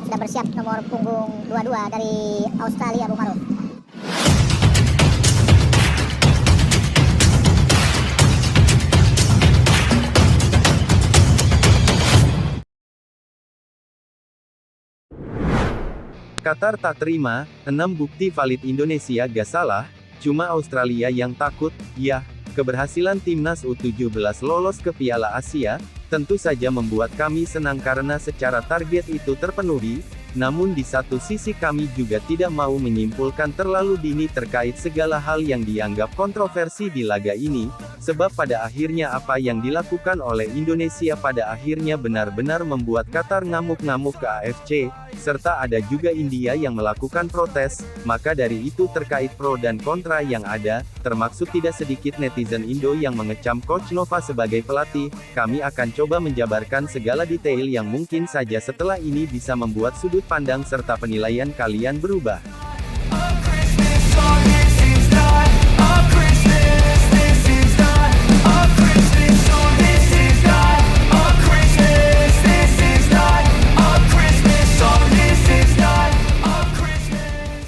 Sudah bersiap nomor punggung 22 dari Australia, Bung Maruf. Qatar tak terima, 6 bukti valid Indonesia gak salah, cuma Australia yang takut. Yah, keberhasilan timnas U17 lolos ke Piala Asia, tentu saja membuat kami senang karena secara target itu terpenuhi, namun di satu sisi kami juga tidak mau menyimpulkan terlalu dini terkait segala hal yang dianggap kontroversi di laga ini, sebab pada akhirnya apa yang dilakukan oleh Indonesia pada akhirnya benar-benar membuat Qatar ngamuk-ngamuk ke AFC, serta ada juga India yang melakukan protes, maka dari itu terkait pro dan kontra yang ada, termaksud tidak sedikit netizen Indo yang mengecam Coach Nova sebagai pelatih, kami akan coba menjabarkan segala detail yang mungkin saja setelah ini bisa membuat sudut pandang serta penilaian kalian berubah.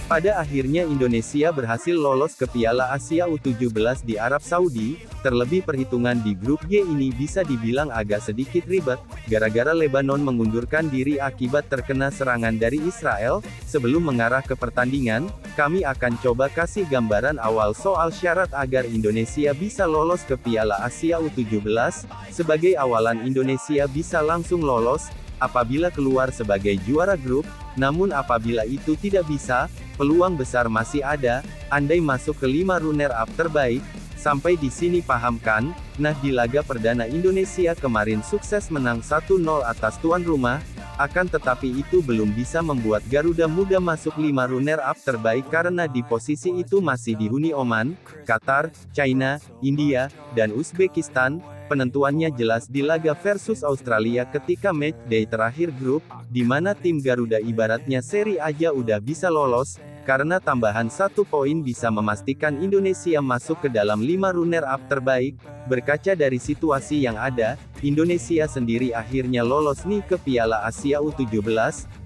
Pada akhirnya Indonesia berhasil lolos ke Piala Asia U17 di Arab Saudi, terlebih perhitungan di grup G ini bisa dibilang agak sedikit ribet, gara-gara Lebanon mengundurkan diri akibat terkena serangan dari Israel. Sebelum mengarah ke pertandingan, kami akan coba kasih gambaran awal soal syarat agar Indonesia bisa lolos ke Piala Asia U17, sebagai awalan Indonesia bisa langsung lolos, apabila keluar sebagai juara grup, namun apabila itu tidak bisa, peluang besar masih ada, andai masuk ke 5 runner-up terbaik. Sampai di sini paham kan? Nah, di laga perdana Indonesia kemarin sukses menang 1-0 atas tuan rumah, akan tetapi itu belum bisa membuat Garuda Muda masuk 5 runner-up terbaik karena di posisi itu masih dihuni Oman, Qatar, China, India, dan Uzbekistan. Penentuannya jelas di laga versus Australia ketika match day terakhir grup, di mana tim Garuda ibaratnya seri aja udah bisa lolos, karena tambahan 1 poin bisa memastikan Indonesia masuk ke dalam 5 runner-up terbaik. Berkaca dari situasi yang ada, Indonesia sendiri akhirnya lolos nih ke Piala Asia U17,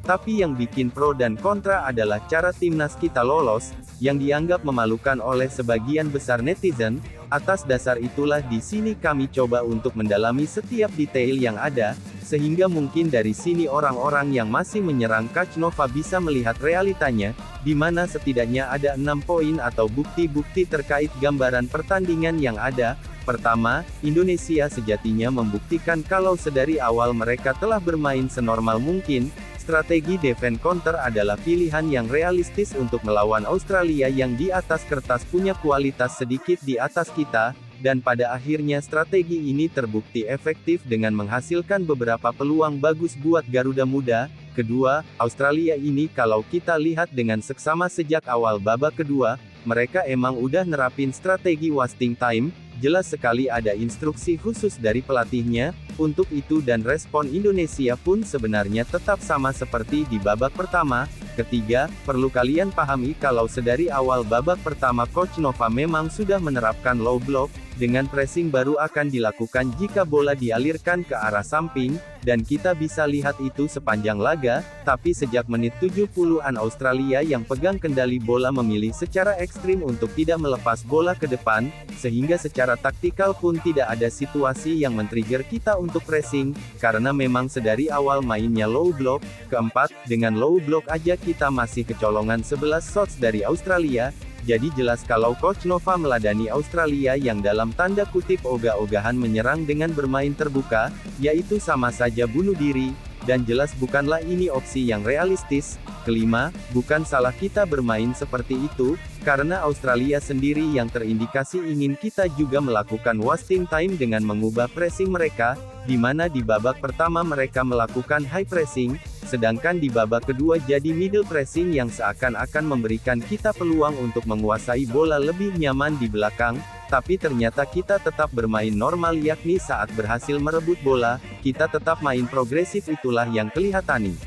tapi yang bikin pro dan kontra adalah cara timnas kita lolos, yang dianggap memalukan oleh sebagian besar netizen. Atas dasar itulah di sini kami coba untuk mendalami setiap detail yang ada, sehingga mungkin dari sini orang-orang yang masih menyerang Coach Nova bisa melihat realitanya, di mana setidaknya ada 6 poin atau bukti-bukti terkait gambaran pertandingan yang ada. Pertama, Indonesia sejatinya membuktikan kalau sedari awal mereka telah bermain senormal mungkin. Strategi defense counter adalah pilihan yang realistis untuk melawan Australia yang di atas kertas punya kualitas sedikit di atas kita, dan pada akhirnya strategi ini terbukti efektif dengan menghasilkan beberapa peluang bagus buat Garuda Muda. Kedua, Australia ini kalau kita lihat dengan seksama sejak awal babak kedua, mereka emang udah nerapin strategi wasting time, jelas sekali ada instruksi khusus dari pelatihnya, untuk itu dan respon Indonesia pun sebenarnya tetap sama seperti di babak pertama. Ketiga, perlu kalian pahami kalau sedari awal babak pertama Coach Nova memang sudah menerapkan low block, dengan pressing baru akan dilakukan jika bola dialirkan ke arah samping, dan kita bisa lihat itu sepanjang laga, tapi sejak menit 70-an Australia yang pegang kendali bola memilih secara ekstrim untuk tidak melepas bola ke depan, sehingga secara taktikal pun tidak ada situasi yang men-trigger kita untuk pressing, karena memang sedari awal mainnya low block. Keempat, dengan low block aja kita masih kecolongan 11 shots dari Australia. Jadi jelas kalau Coach Nova meladani Australia yang dalam tanda kutip ogah-ogahan menyerang dengan bermain terbuka, yaitu sama saja bunuh diri, dan jelas bukanlah ini opsi yang realistis. Kelima, bukan salah kita bermain seperti itu, karena Australia sendiri yang terindikasi ingin kita juga melakukan wasting time dengan mengubah pressing mereka, di mana di babak pertama mereka melakukan high pressing, sedangkan di babak kedua jadi middle pressing yang seakan-akan memberikan kita peluang untuk menguasai bola lebih nyaman di belakang, tapi ternyata kita tetap bermain normal yakni saat berhasil merebut bola, kita tetap main progresif itulah yang kelihatan nih.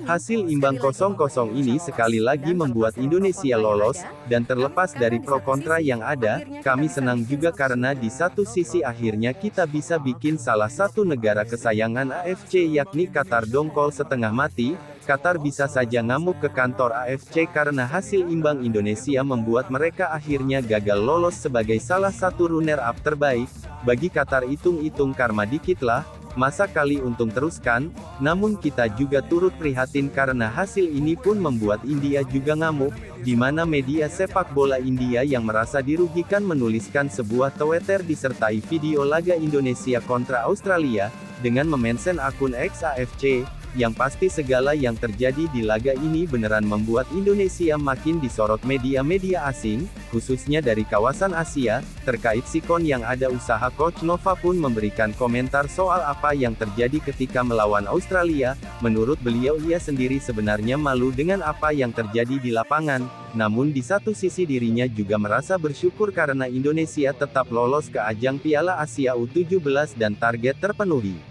Hasil imbang 0-0 ini sekali lagi membuat Indonesia lolos, dan terlepas dari pro kontra yang ada, kami senang juga karena di satu sisi akhirnya kita bisa bikin salah satu negara kesayangan AFC yakni Qatar dongkol setengah mati. Qatar bisa saja ngamuk ke kantor AFC karena hasil imbang Indonesia membuat mereka akhirnya gagal lolos sebagai salah satu runner-up terbaik. Bagi Qatar hitung-hitung karma dikit lah, masa kali untung teruskan. Namun kita juga turut prihatin karena hasil ini pun membuat India juga ngamuk, di mana media sepak bola India yang merasa dirugikan menuliskan sebuah Twitter disertai video laga Indonesia kontra Australia, dengan memention akun X AFC. Yang pasti segala yang terjadi di laga ini beneran membuat Indonesia makin disorot media-media asing, khususnya dari kawasan Asia. Terkait sikon yang ada, usaha Coach Nova pun memberikan komentar soal apa yang terjadi ketika melawan Australia. Menurut beliau, ia sendiri sebenarnya malu dengan apa yang terjadi di lapangan. Namun di satu sisi dirinya juga merasa bersyukur karena Indonesia tetap lolos ke ajang Piala Asia U17 dan target terpenuhi.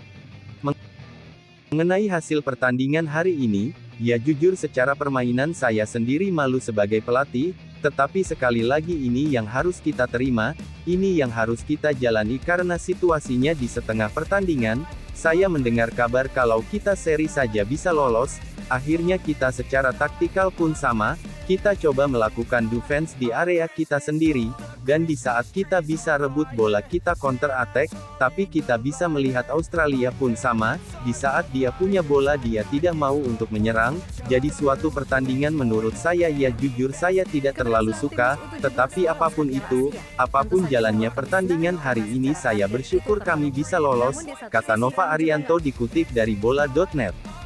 Mengenai hasil pertandingan hari ini, ya jujur secara permainan saya sendiri malu sebagai pelatih, tetapi sekali lagi ini yang harus kita terima, ini yang harus kita jalani karena situasinya di setengah pertandingan. Saya mendengar kabar kalau kita seri saja bisa lolos, akhirnya kita secara taktikal pun sama, kita coba melakukan defense di area kita sendiri, dan di saat kita bisa rebut bola kita counter attack, tapi kita bisa melihat Australia pun sama, di saat dia punya bola dia tidak mau untuk menyerang. Jadi suatu pertandingan menurut saya ya jujur saya tidak terlalu suka, tetapi apapun itu, apapun jalannya pertandingan hari ini saya bersyukur kami bisa lolos, kata Nova Arianto dikutip dari bola.net.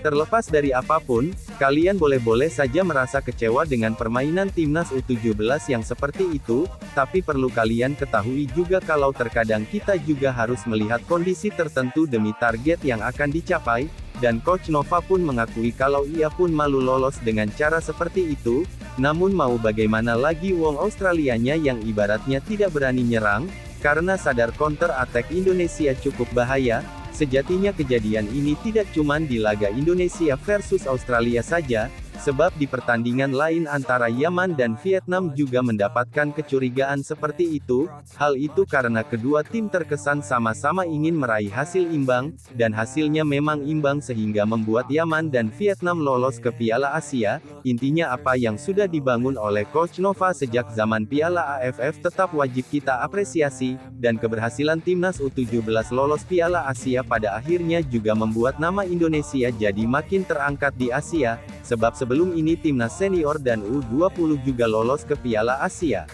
Terlepas dari apapun, kalian boleh-boleh saja merasa kecewa dengan permainan timnas U17 yang seperti itu, tapi perlu kalian ketahui juga kalau terkadang kita juga harus melihat kondisi tertentu demi target yang akan dicapai, dan Coach Nova pun mengakui kalau ia pun malu lolos dengan cara seperti itu. Namun mau bagaimana lagi wong Australianya yang ibaratnya tidak berani nyerang, karena sadar counter attack Indonesia cukup bahaya. Sejatinya kejadian ini tidak cuma di laga Indonesia versus Australia saja, sebab di pertandingan lain antara Yaman dan Vietnam juga mendapatkan kecurigaan seperti itu. Hal itu karena kedua tim terkesan sama-sama ingin meraih hasil imbang, dan hasilnya memang imbang sehingga membuat Yaman dan Vietnam lolos ke Piala Asia. Intinya apa yang sudah dibangun oleh Coach Nova sejak zaman Piala AFF tetap wajib kita apresiasi, dan keberhasilan timnas U17 lolos Piala Asia pada akhirnya juga membuat nama Indonesia jadi makin terangkat di Asia, sebab sebelum ini timnas senior dan U20 juga lolos ke Piala Asia.